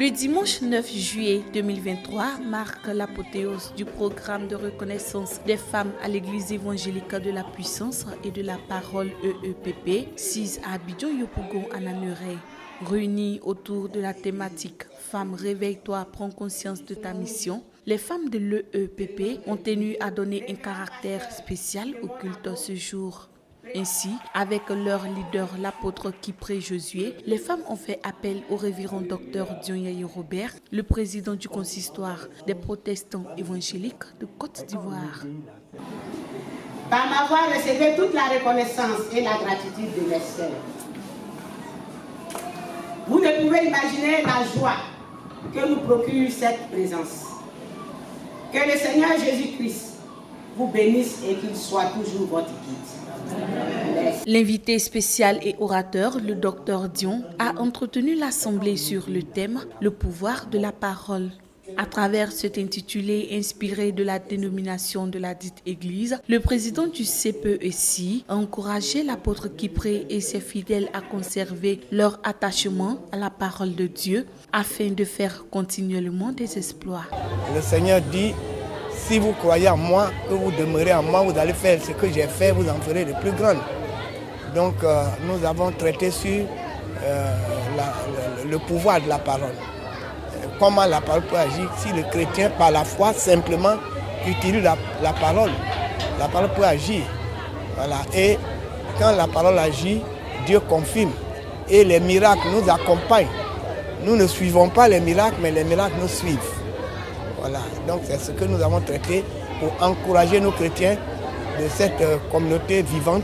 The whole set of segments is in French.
Le dimanche 9 juillet 2023 marque l'apothéose du programme de reconnaissance des femmes à l'Église évangélique de la puissance et de la parole EEPP, 6 à Abidjan Yopougon à Nanuré. Réunies autour de la thématique « Femme, réveille-toi, prends conscience de ta mission », les femmes de l'EEPP ont tenu à donner un caractère spécial au culte ce jour. Ainsi, avec leur leader, l'apôtre Kipré Josué, les femmes ont fait appel au révérend docteur Dion Yaye Robert, le président du consistoire des protestants évangéliques de Côte d'Ivoire. Par ma voix, recevez toute la reconnaissance et la gratitude de mes sœurs. Vous ne pouvez imaginer la joie que nous procure cette présence. Que le Seigneur Jésus-Christ vous bénisse et qu'il soit toujours votre guide. L'invité spécial et orateur, le docteur Dion, a entretenu l'Assemblée sur le thème « Le pouvoir de la parole ». À travers cet intitulé inspiré de la dénomination de la dite Église, le président du CPEC a encouragé l'apôtre Kipré et ses fidèles à conserver leur attachement à la parole de Dieu afin de faire continuellement des exploits. Le Seigneur dit: si vous croyez en moi, que vous demeurez en moi, vous allez faire ce que j'ai fait, vous en ferez de plus grandes. Donc nous avons traité sur le pouvoir de la parole. Comment la parole peut agir si le chrétien, par la foi, simplement utilise la parole peut agir. Voilà. Et quand la parole agit, Dieu confirme. Et les miracles nous accompagnent. Nous ne suivons pas les miracles, mais les miracles nous suivent. Voilà. Donc c'est ce que nous avons traité pour encourager nos chrétiens de cette communauté vivante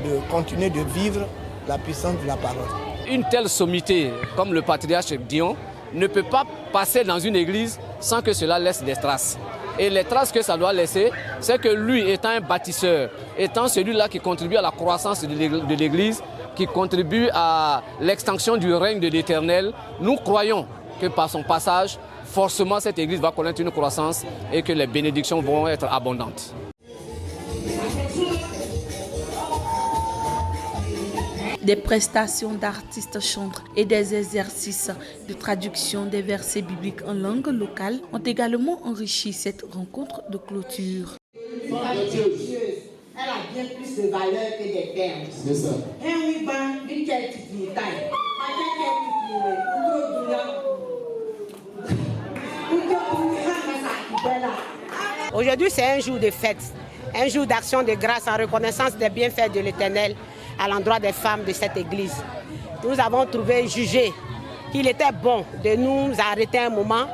de continuer de vivre la puissance de la parole. Une telle sommité comme le patriarche Dion ne peut pas passer dans une église sans que cela laisse des traces. Et les traces que ça doit laisser, c'est que lui, étant un bâtisseur, étant celui-là qui contribue à la croissance de l'église, qui contribue à l'extension du règne de l'Éternel, nous croyons que par son passage, forcément cette église va connaître une croissance et que les bénédictions vont être abondantes. Des prestations d'artistes chantres et des exercices de traduction des versets bibliques en langue locale ont également enrichi cette rencontre de clôture. Elle a bien plus de valeur que des termes. C'est ça. Aujourd'hui, c'est un jour de fête, un jour d'action de grâce en reconnaissance des bienfaits de l'Éternel à l'endroit des femmes de cette église. Nous avons jugé qu'il était bon de nous arrêter un moment.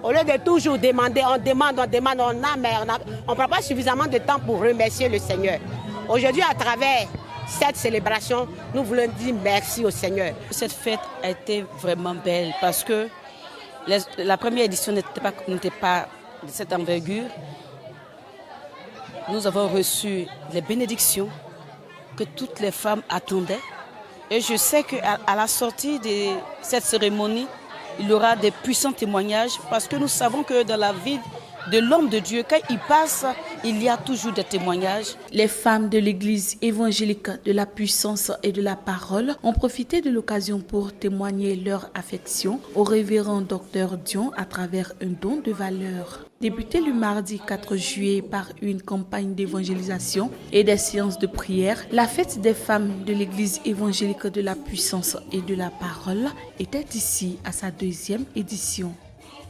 Au lieu de toujours demander, on ne prend pas suffisamment de temps pour remercier le Seigneur. Aujourd'hui, à travers cette célébration, nous voulons dire merci au Seigneur. Cette fête a été vraiment belle parce que la première édition n'était pas de cette envergure. Nous avons reçu les bénédictions que toutes les femmes attendaient. Et je sais qu'à la sortie de cette cérémonie, il y aura des puissants témoignages parce que nous savons que dans la vie de l'homme de Dieu, quand il passe, il y a toujours des témoignages. Les femmes de l'Église évangélique de la puissance et de la parole ont profité de l'occasion pour témoigner leur affection au révérend docteur Dion à travers un don de valeur. Débuté le mardi 4 juillet par une campagne d'évangélisation et des séances de prière, la fête des femmes de l'Église évangélique de la puissance et de la parole était ici à sa 2e édition.